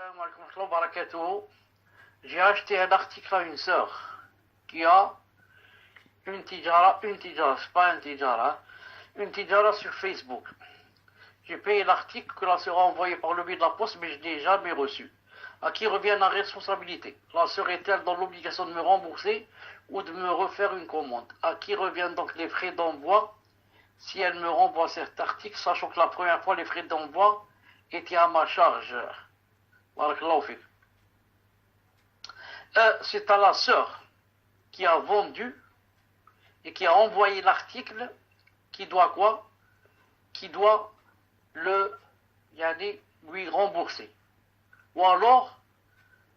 Salam alaikum wa barakatuh. J'ai acheté un article à une sœur qui a une tijara, c'est pas une tijara sur Facebook. J'ai payé l'article que la sœur a envoyé par le biais de la poste, mais je n'ai jamais reçu. À qui revient la responsabilité? La sœur est-elle dans l'obligation de me rembourser ou de me refaire une commande? À qui reviennent donc les frais d'envoi si elle me renvoie cet article, sachant que la première fois les frais d'envoi étaient à ma charge? C'est à la sœur qui a vendu et qui a envoyé l'article qui doit quoi? Qui doit lui rembourser. Ou alors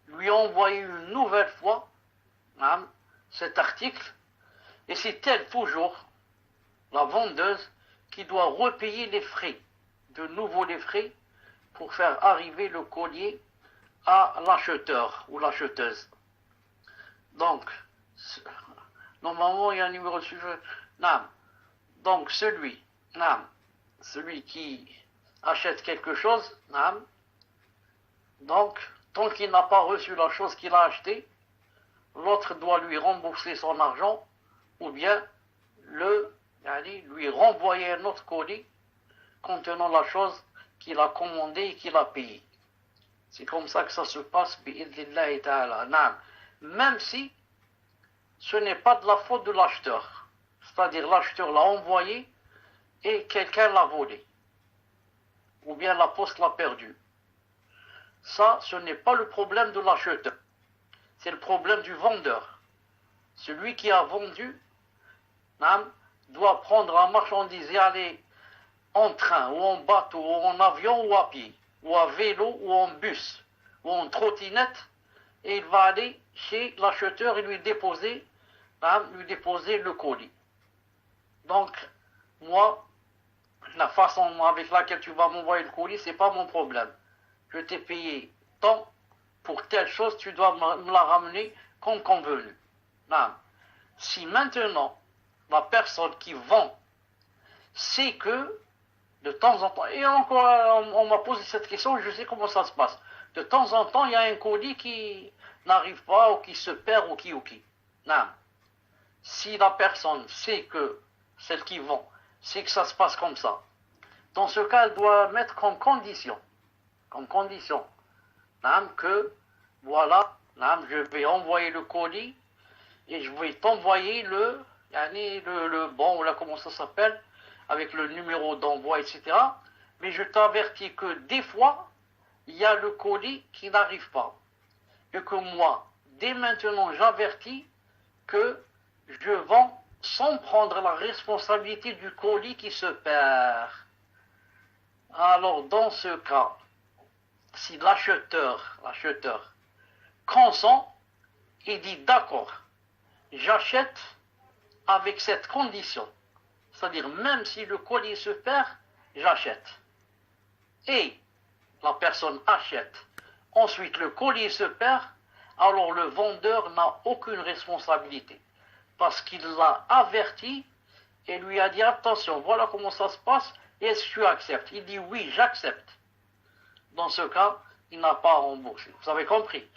lui envoyer une nouvelle fois cet article, et c'est elle toujours, la vendeuse, qui doit repayer les frais, de nouveau les frais, pour faire arriver le collier à l'acheteur ou l'acheteuse. Donc, normalement il y a un numéro de sujet. Donc celui qui achète quelque chose, donc tant qu'il n'a pas reçu la chose qu'il a achetée, l'autre doit lui rembourser son argent ou bien lui renvoyer un autre colis contenant la chose qu'il a commandée et qu'il a payée. C'est comme ça que ça se passe, bi'idhnillahi ta'ala. Même si ce n'est pas de la faute de l'acheteur. C'est-à-dire l'acheteur l'a envoyé et quelqu'un l'a volé. Ou bien la poste l'a perdu. Ça, ce n'est pas le problème de l'acheteur. C'est le problème du vendeur. Celui qui a vendu doit prendre en marchandise et aller en train, ou en bateau, ou en avion, ou à pied, ou à vélo, ou en bus, ou en trottinette, et il va aller chez l'acheteur et lui déposer le colis. Donc, moi, la façon avec laquelle tu vas m'envoyer le colis, c'est pas mon problème. Je t'ai payé tant pour telle chose, tu dois me la ramener comme convenu. Si maintenant, la personne qui vend sait que, de temps en temps, et encore, on m'a posé cette question, je sais comment ça se passe. De temps en temps, il y a un colis qui n'arrive pas, ou qui se perd, ou qui. Si la personne sait que, celle qui vend, sait que ça se passe comme ça, dans ce cas, elle doit mettre comme condition, que, voilà, je vais envoyer le colis, et je vais t'envoyer le bon, ou là, comment ça s'appelle, avec le numéro d'envoi, etc. Mais je t'avertis que des fois, il y a le colis qui n'arrive pas. Et que moi, dès maintenant, j'avertis que je vends sans prendre la responsabilité du colis qui se perd. Alors, dans ce cas, si l'acheteur consent et dit d'accord, j'achète avec cette condition, c'est-à-dire même si le colis se perd, j'achète. Et la personne achète, ensuite le colis se perd, alors le vendeur n'a aucune responsabilité. Parce qu'il l'a averti et lui a dit attention, voilà comment ça se passe, est-ce que tu acceptes? Il dit oui, j'accepte. Dans ce cas, il n'a pas à rembourser. Vous avez compris?